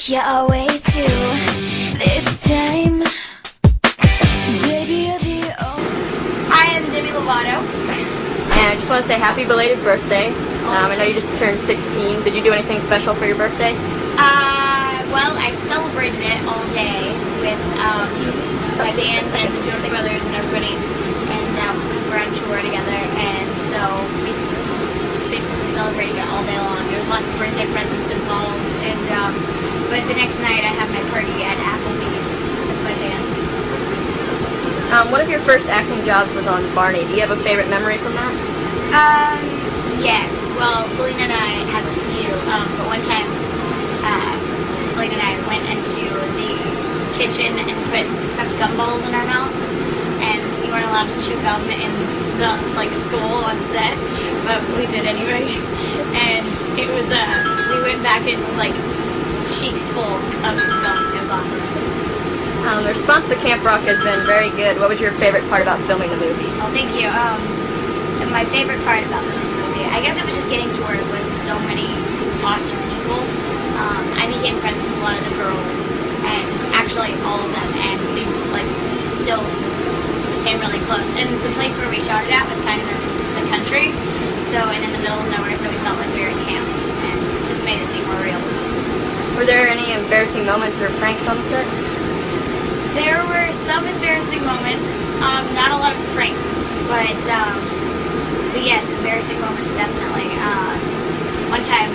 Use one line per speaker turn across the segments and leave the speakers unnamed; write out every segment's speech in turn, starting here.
You always do. This time, baby, you're the only.
I am Demi Lovato.
And I just want to say happy belated birthday. I know you just turned 16. Did you do anything special for your birthday?
Well, I celebrated it all day with my band and the Jonas Brothers and everybody, and because we're on tour together, and so we just basically celebrated it all day long. There was lots of birthday presents involved, and but the next night I have my party at Applebee's with my band.
One of your first acting jobs was on Barney. Do you have a favorite memory from that?
Yes. Well, Selena and I have a few, but one time Selena and I went into the kitchen and put stuffed gumballs in our mouth, and you weren't allowed to chew gum in the school on set, but we did anyways. And it was we went back in cheeks full of gum. It was awesome.
The response to Camp Rock has been very good. What was your favorite part about filming the movie?
Oh, thank you. My favorite part about the movie, I guess it was just getting to work with so many awesome people. I became friends with a lot of the girls, and actually all of them, and we still became really close. And the place where we shot it at was kind of in the country, and in the middle of nowhere, so we felt like we were at camp, and it just made it seem more real.
Were there any embarrassing moments or pranks on the set?
There were some embarrassing moments, not a lot of pranks, but yes, embarrassing moments definitely. One time,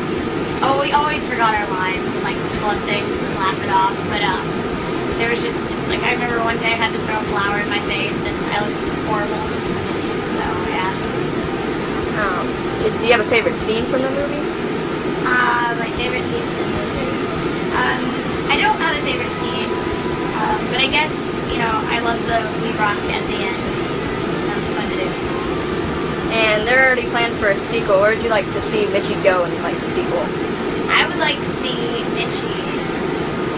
we always forgot our lines and flub things and laugh it off, but there was just, I remember one day I had to throw a flower in my face and I looked horrible, so yeah.
Do you have a favorite scene from the movie?
My favorite scene from the movie? I don't have a favorite scene, but I guess, I love the We Rock at the end. That was fun to do.
And there are already plans for a sequel. Where would you like to see Mitchie go in the sequel?
I would like to see Mitchie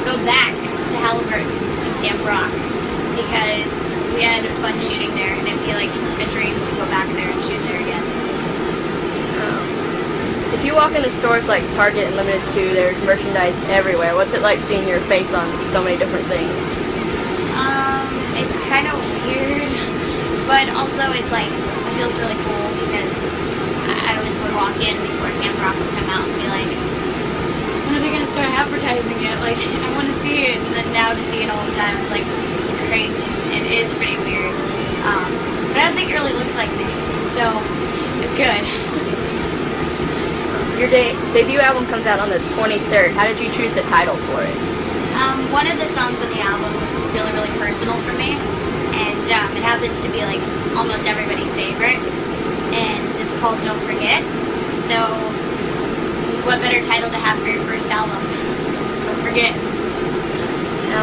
go back to Halliburton in Camp Rock, because we had fun shooting there, and it'd be a dream to go back there and shoot there again.
If you walk into stores like Target and Limited 2, there's merchandise everywhere. What's it like seeing your face on so many different things?
It's kind of weird, but also it feels really cool, because I always would walk in before Camp Rock would come out and be like, when are they going to start advertising it? I want to see it, and then now to see it all the time, it's crazy. It is pretty weird. But I don't think it really looks like me, so it's good.
Your debut album comes out on the 23rd. How did you choose the title for it?
One of the songs on the album was really, really personal for me, and it happens to be almost everybody's favorite, and it's called Don't Forget. So what better title to have for your first album? Don't Forget.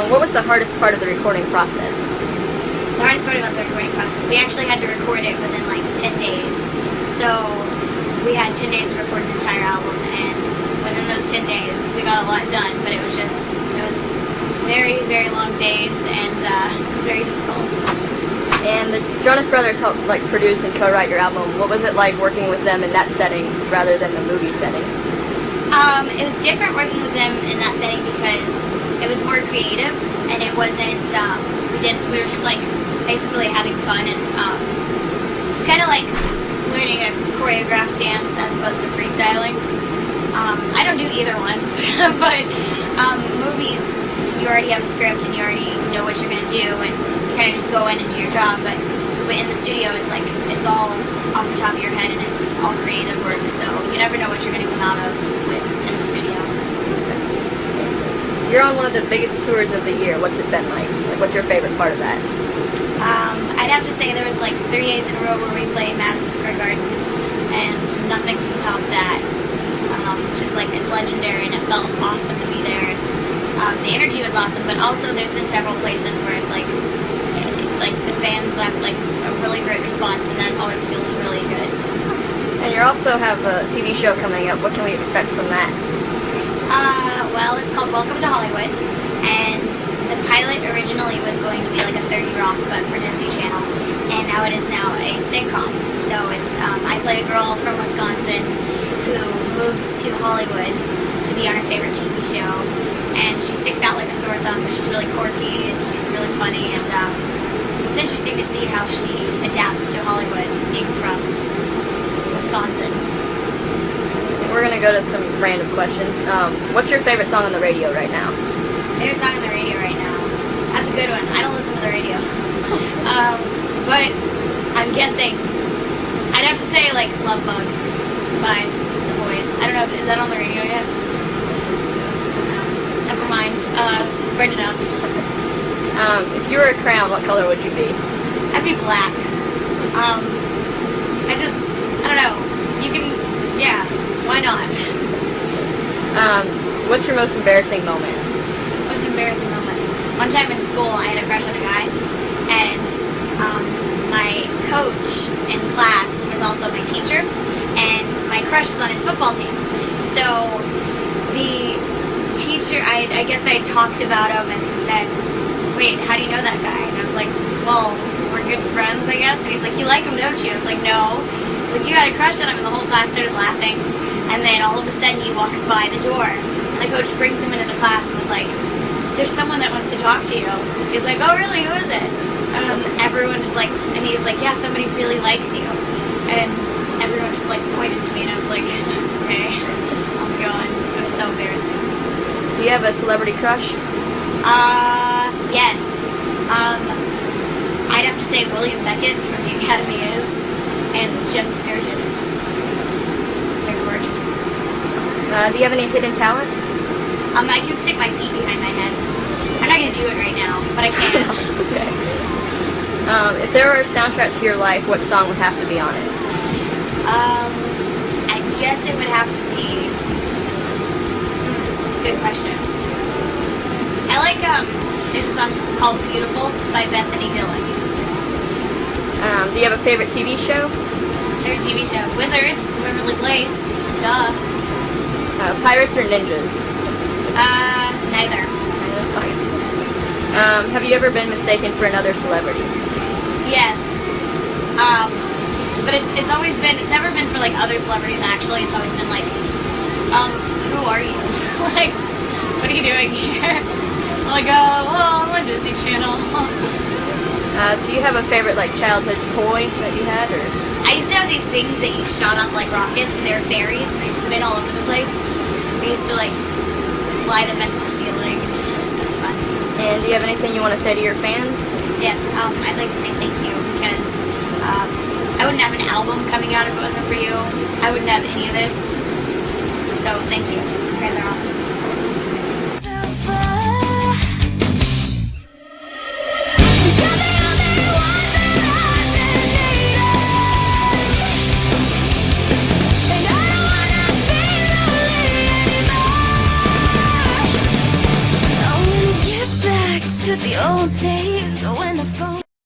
What was the hardest part of the recording process?
The hardest part about the recording process, we actually had to record it within 10 days. So we had 10 days to record an entire album, and within those 10 days we got a lot done, but it was very, very long days, and it was very difficult.
And the Jonas Brothers helped produce and co-write your album. What was it like working with them in that setting rather than the movie setting?
It was different working with them in that setting because it was more creative, and it wasn't, we were just basically having fun, and it's kind of like learning a choreographed dance as opposed to freestyling. I don't do either one, but movies, you already have a script and you already know what you're going to do, and you kind of just go in and do your job, but in the studio it's all off the top of your head, and it's all creative work, so you never know what you're going to come out of in the studio.
You're on one of the biggest tours of the year. What's it been like? What's your favorite part of that?
I'd have to say there was 3 days in a row where we played Madison Square Garden, and nothing can top that. It's just it's legendary, and it felt awesome to be there. The energy was awesome, but also there's been several places where it's the fans have a really great response, and that always feels really good.
And you also have a TV show coming up. What can we expect from that?
Well, it's called Welcome to Hollywood, and the pilot originally was going to be a 30 Rock, but for Disney Channel, and now it is now a sitcom. So it's I play a girl from Wisconsin who moves to Hollywood to be on her favorite TV show, and she sticks out like a sore thumb, but she's really quirky and she's really funny, and it's interesting to see how she adapts to Hollywood, being from Wisconsin.
We're gonna go to some random questions. What's your favorite song on the radio right now?
Favorite song on the radio right now? That's a good one. I don't listen to the radio. But I'm guessing I'd have to say like Love Bug by The Boys. I don't know, is that on the radio yet? Never mind. Bring it up.
If you were a crayon, what color would you be?
I'd be black. I don't know. You can, yeah, why not?
What's your most embarrassing moment?
Most embarrassing moment. One time in school, I had a crush on a guy, and my coach in class was also my teacher, and my crush was on his football team. So the teacher, I guess I talked about him, and he said, "Wait, how do you know that guy?" And I was like, "Well, we're good friends, I guess." And he's like, "You like him, don't you?" I was like, "No." He's like, "You had a crush on him," and the whole class started laughing. And then all of a sudden, he walks by the door, and the coach brings him into the class and was like, "There's someone that wants to talk to you." He's like, "Oh, really? Who is it?" Everyone just like, and he was like, "Yeah, somebody really likes you." And everyone just like pointed to me, and I was like, "Okay, how's it going?" It was so embarrassing.
Do you have a celebrity crush?
Yes. I'd have to say William Beckett from The Academy Is, and Jim Sturgis. They're gorgeous.
Do you have any hidden talents?
I can stick my feet behind my head. I'm not gonna do it right now, but I can.
Okay. If there were a soundtrack to your life, what song would have to be on it?
I guess it would have to be. That's a good question. I like there's a song called "Beautiful" by Bethany Dillon.
Do you have a favorite TV show?
Favorite TV show? Wizards, Waverly Place. Duh.
Pirates or ninjas?
Neither.
Have you ever been mistaken for another celebrity?
Yes. But it's always been, it's never been for like other celebrities actually. It's always been like, who are you? Like, what are you doing here? I'm like, well, I'm on Disney Channel.
Do you have a favorite like childhood toy that you had, or?
I used to have these things that you shot off like rockets, and they were fairies, and they'd spin all over the place. We used to like fly them into the ceiling. It was fun.
And do you have anything you want to say to your fans?
Yes, I'd like to say thank you, because I wouldn't have an album coming out if it wasn't for you. I wouldn't have any of this. So thank you. You guys are awesome.
To the old days when the phone